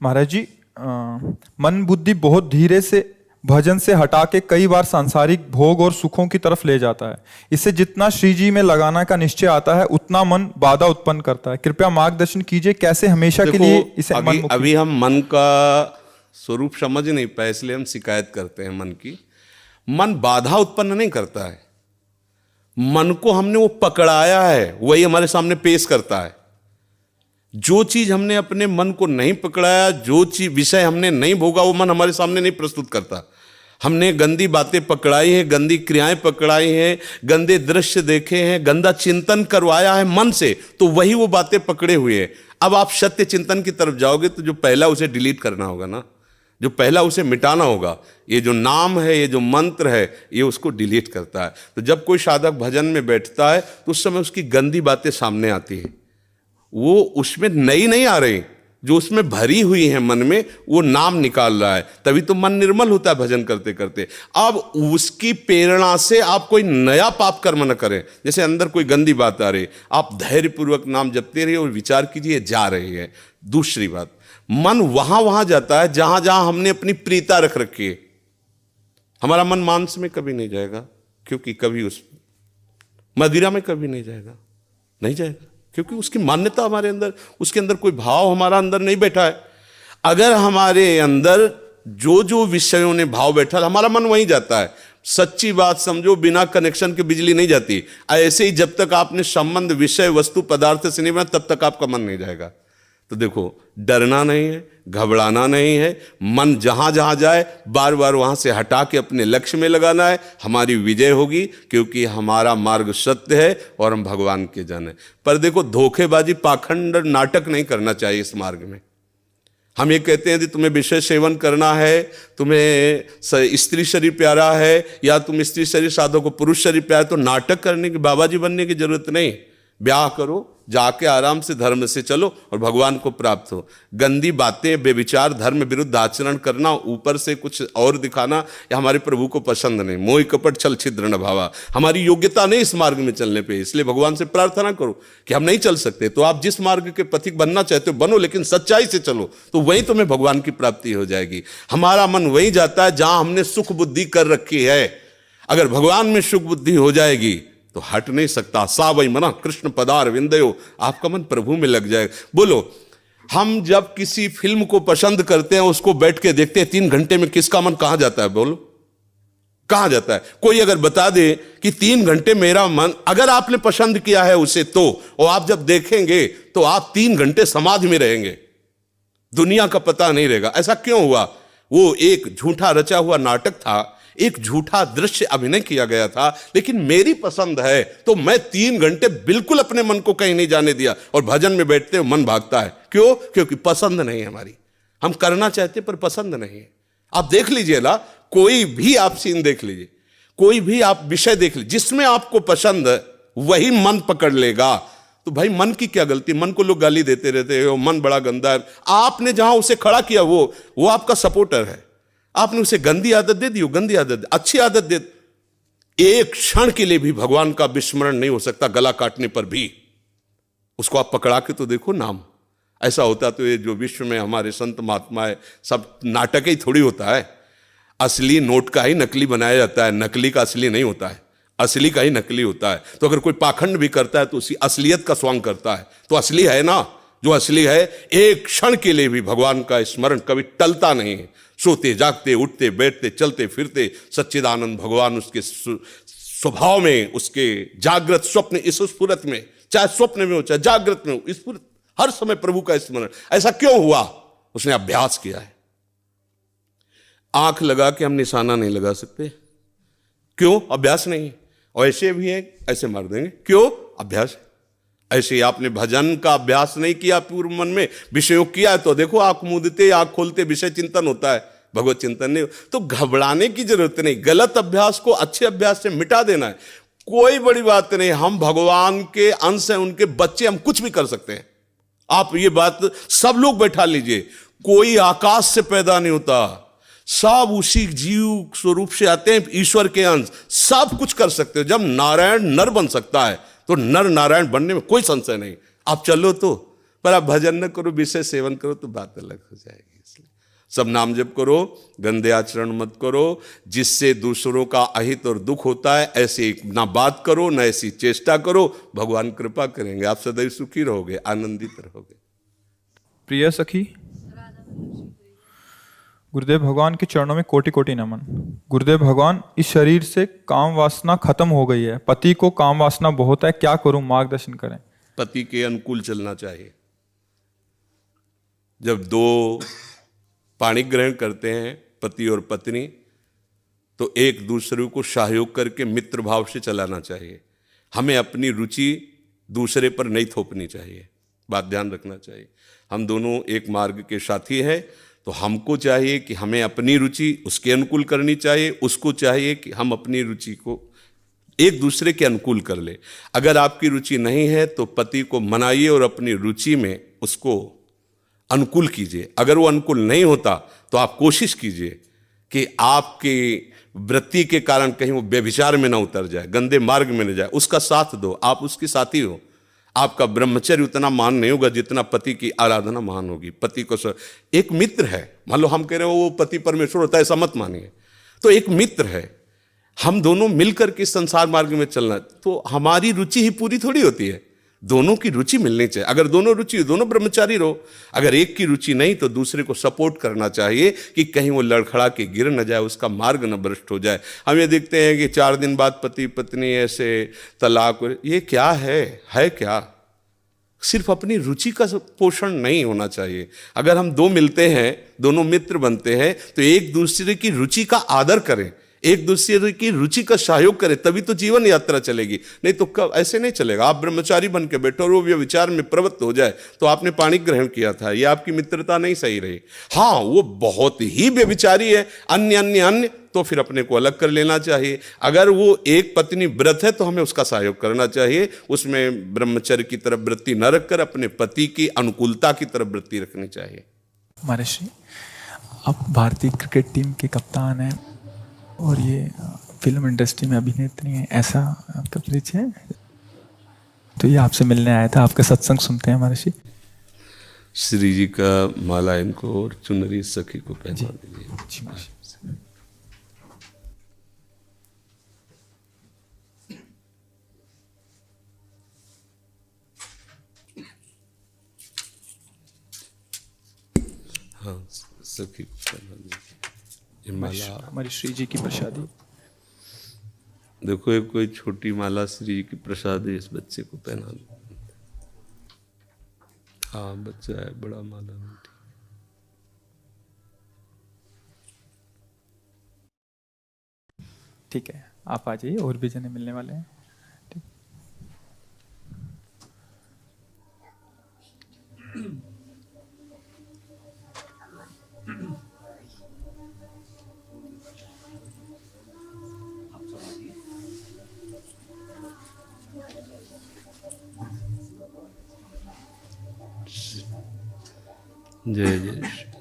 महाराज जी, मन बुद्धि बहुत धीरे से भजन से हटा के कई बार सांसारिक भोग और सुखों की तरफ ले जाता है। इसे जितना श्री जी में लगाना का निश्चय आता है उतना मन बाधा उत्पन्न करता है। कृपया मार्गदर्शन कीजिए कैसे हमेशा के लिए इसे मन मुक्ति। अभी हम मन का स्वरूप समझ नहीं पाए, इसलिए हम शिकायत करते हैं मन की। मन बाधा उत्पन्न नहीं करता है, मन को हमने वो पकड़ाया है, वही हमारे सामने पेश करता है। जो चीज हमने अपने मन को नहीं पकड़ाया, जो चीज विषय हमने नहीं भोगा, वो मन हमारे सामने नहीं प्रस्तुत करता। हमने गंदी बातें पकड़ाई हैं, गंदी क्रियाएं पकड़ाई हैं, गंदे दृश्य देखे हैं, गंदा चिंतन करवाया है मन से, तो वही वो बातें पकड़े हुए हैं। अब आप सत्य चिंतन की तरफ जाओगे तो जो पहला उसे डिलीट करना होगा ना, जो पहला उसे मिटाना होगा। ये जो नाम है, ये जो मंत्र है, ये उसको डिलीट करता है। तो जब कोई साधक भजन में बैठता है तो उस समय उसकी गंदी बातें सामने आती है, वो उसमें नई नहीं आ रही, जो उसमें भरी हुई है मन में, वो नाम निकाल रहा है। तभी तो मन निर्मल होता है भजन करते करते। अब उसकी प्रेरणा से आप कोई नया पाप कर्म न करें। जैसे अंदर कोई गंदी बात आ रही, आप धैर्यपूर्वक नाम जपते रहिए और विचार कीजिए जा रही है। दूसरी बात, मन वहां जाता है जहां जहां हमने अपनी प्रीता रख रखी है। हमारा मन मांस में कभी नहीं जाएगा, क्योंकि कभी उस मदिरा में कभी नहीं जाएगा, नहीं जाएगा, क्योंकि उसकी मान्यता हमारे अंदर, उसके अंदर कोई भाव हमारा अंदर नहीं बैठा है। अगर हमारे अंदर जो जो विषयों ने भाव बैठा, हमारा मन वहीं जाता है। सच्ची बात समझो, बिना कनेक्शन के बिजली नहीं जाती। ऐसे ही जब तक आपने संबंध विषय वस्तु पदार्थ से नहीं बना, तब तक आपका मन नहीं जाएगा। तो देखो, डरना नहीं है, घबराना नहीं है। मन जहां जहां जाए बार बार वहां से हटा के अपने लक्ष्य में लगाना है। हमारी विजय होगी, क्योंकि हमारा मार्ग सत्य है और हम भगवान के जन हैं। पर देखो, धोखेबाजी, पाखंड, नाटक नहीं करना चाहिए इस मार्ग में। हम ये कहते हैं कि तुम्हें विषय सेवन करना है, तुम्हें स्त्री शरीर प्यारा है, या तुम स्त्री शरीर साधो को पुरुष शरीर प्यारा है, तो नाटक करने की, बाबा जी बनने की जरूरत नहीं। ब्याह करो, जाके आराम से धर्म से चलो और भगवान को प्राप्त हो। गंदी बातें, बेविचार, धर्म विरुद्ध आचरण करना, ऊपर से कुछ और दिखाना, या हमारे प्रभु को पसंद नहीं। मोह कपट छल छिद्र न भावा, हमारी योग्यता नहीं इस मार्ग में चलने पे। इसलिए भगवान से प्रार्थना करो कि हम नहीं चल सकते, तो आप जिस मार्ग के पथिक बनना चाहते हो बनो, लेकिन सच्चाई से चलो, तो वहीं तुम्हें भगवान की प्राप्ति हो जाएगी। हमारा मन वहीं जाता है जहां हमने सुख बुद्धि कर रखी है। अगर भगवान में सुख बुद्धि हो जाएगी तो हट नहीं सकता। सा वही मना कृष्ण पदार विंदयो, आपका मन प्रभु में लग जाएगा। बोलो, हम जब किसी फिल्म को पसंद करते हैं, उसको बैठ के देखते हैं, 3 घंटे में किसका मन कहां जाता है? बोलो, कहां जाता है? कोई अगर बता दे कि 3 घंटे मेरा मन, अगर आपने पसंद किया है उसे, तो और आप जब देखेंगे तो आप 3 घंटे समाधि में रहेंगे, दुनिया का पता नहीं रहेगा। ऐसा क्यों हुआ? वो एक झूठा रचा हुआ नाटक था, एक झूठा दृश्य अभिनय किया गया था। लेकिन मेरी पसंद है तो मैं 3 घंटे बिल्कुल अपने मन को कहीं नहीं जाने दिया, और भजन में बैठते मन भागता है। क्यों? क्योंकि पसंद नहीं है हमारी। हम करना चाहते पर पसंद नहीं है। आप देख लीजिए ना, कोई भी आप सीन देख लीजिए, कोई भी आप विषय देख लीजिए, जिसमें आपको पसंद है वही मन पकड़ लेगा। तो भाई, मन की क्या गलती? मन को लोग गाली देते रहते हैं, मन बड़ा गंदा है। आपने जहां उसे खड़ा किया, वो आपका सपोर्टर है। आपने उसे गंदी आदत दे दी, गंदी आदत, अच्छी आदत दे। एक क्षण के लिए भी भगवान का विस्मरण नहीं हो सकता, गला काटने पर भी। उसको आप पकड़ा के तो देखो नाम। ऐसा होता तो ये जो विश्व में हमारे संत महात्मा है, सब नाटक ही थोड़ी होता है। असली नोट का ही नकली बनाया जाता है, नकली का असली नहीं होता है, असली का ही नकली होता है। तो अगर कोई पाखंड भी करता है तो उसी असलियत का स्वांग करता है, तो असली है ना। जो असली है, एक क्षण के लिए भी भगवान का स्मरण कभी टलता नहीं है। सोते जागते, उठते बैठते, चलते फिरते सच्चिदानंद भगवान उसके स्वभाव में, उसके जागृत स्वप्न इस स्फुरत में, चाहे स्वप्न में हो चाहे जागृत में हो, स्फुरत हर समय प्रभु का स्मरण। ऐसा क्यों हुआ? उसने अभ्यास किया है। आंख लगा के हम निशाना नहीं लगा सकते, क्यों? अभ्यास नहीं। और ऐसे भी है, ऐसे मार देंगे, क्यों? अभ्यास। ऐसे ही आपने भजन का अभ्यास नहीं किया, पूर्व मन में विषयों किया है, तो देखो आंख मूंदते, आंख खोलते विषय चिंतन होता है, भगवत चिंतन नहीं। तो घबराने की जरूरत नहीं, गलत अभ्यास को अच्छे अभ्यास से मिटा देना है। कोई बड़ी बात नहीं, हम भगवान के अंश हैं, उनके बच्चे, हम कुछ भी कर सकते हैं। आप ये बात सब लोग बैठा लीजिए, कोई आकाश से पैदा नहीं होता, सब उसी जीव स्वरूप से आते हैं, ईश्वर के अंश। सब कुछ कर सकते हो। जब नारायण नर बन सकता है तो नर नारायण बनने में कोई संशय नहीं। आप चलो तो पर आप भजन न करो, विषय सेवन करो तो बात अलग हो जाएगी। इसलिए सब नाम जप करो, गंदे आचरण मत करो, जिससे दूसरों का अहित और दुख होता है ऐसे ना बात करो, ना ऐसी चेष्टा करो। भगवान कृपा करेंगे, आप सदैव सुखी रहोगे, आनंदित रहोगे। प्रिय सखी, गुरुदेव भगवान के चरणों में कोटि कोटि नमन। गुरुदेव भगवान, इस शरीर से काम वासना खत्म हो गई है, पति को काम वासना बहुत है, क्या करूं, मार्गदर्शन करें। पति के अनुकूल चलना चाहिए। जब दो पाणी ग्रहण करते हैं पति और पत्नी, तो एक दूसरे को सहयोग करके मित्र भाव से चलाना चाहिए। हमें अपनी रुचि दूसरे पर नहीं थोपनी चाहिए, बात ध्यान रखना चाहिए। हम दोनों एक मार्ग के साथी हैं, तो हमको चाहिए कि हमें अपनी रुचि उसके अनुकूल करनी चाहिए, उसको चाहिए कि हम अपनी रुचि को एक दूसरे के अनुकूल कर ले। अगर आपकी रुचि नहीं है तो पति को मनाइए और अपनी रुचि में उसको अनुकूल कीजिए। अगर वो अनुकूल नहीं होता तो आप कोशिश कीजिए कि आपकी वृत्ति के कारण कहीं वो व्यभिचार में ना उतर जाए, गंदे मार्ग में न जाए, उसका साथ दो, आप उसकी साथी हो। आपका ब्रह्मचर्य उतना महान नहीं होगा जितना पति की आराधना महान होगी। पति को एक मित्र है, मान लो हम कह रहे हो वो पति परमेश्वर होता है, ऐसा मत मानिए, तो एक मित्र है। हम दोनों मिलकर के संसार मार्ग में चलना, तो हमारी रुचि ही पूरी थोड़ी होती है, दोनों की रुचि मिलनी चाहिए। अगर दोनों रुचि, दोनों ब्रह्मचारी रहो। अगर एक की रुचि नहीं तो दूसरे को सपोर्ट करना चाहिए कि कहीं वो लड़खड़ा के गिर न जाए, उसका मार्ग न भ्रष्ट हो जाए। हम ये देखते हैं कि 4 दिन बाद पति पत्नी ऐसे तलाक, ये क्या है क्या? सिर्फ अपनी रुचि का पोषण नहीं होना चाहिए। अगर हम दो मिलते हैं, दोनों मित्र बनते हैं, तो एक दूसरे की रुचि का आदर करें, एक दूसरे की रुचि का सहयोग करें, तभी तो जीवन यात्रा चलेगी। नहीं तो कब ऐसे नहीं चलेगा। आप ब्रह्मचारी बन के बैठो और वो व्यभिचार में प्रवृत्त हो जाए, तो आपने पाणी ग्रहण किया था, ये आपकी मित्रता नहीं सही रही। हाँ, वो बहुत ही व्यभिचारी है, अन्य, तो फिर अपने को अलग कर लेना चाहिए। अगर वो एक पत्नी व्रत है तो हमें उसका सहयोग करना चाहिए, उसमें ब्रह्मचर्य की तरफ वृत्ति न रखकर अपने पति की अनुकूलता की तरफ वृत्ति रखनी चाहिए। महर्षि, आप भारतीय क्रिकेट टीम के कप्तान हैं और ये फिल्म इंडस्ट्री में अभिनेत्री हैं, ऐसा आपका परिचय है? तो ये आपसे मिलने आया था, आपका सत्संग सुनते हैं महर्षि। श्री जी का माला इनको और चुनरी सखी को पहना दीजिए। जी महर्षि। हाँ, सखी को पहना दीजिए। ये माला हमारी श्री जी की प्रसादी। देखो, एक कोई छोटी माला श्री जी की प्रसाद है, इस बच्चे को पहना दो। हाँ, बच्चा है, बड़ा माला नहीं। ठीक है, आप आ जाइए, और भी जने मिलने वाले हैं। ठीक। जय जय श्री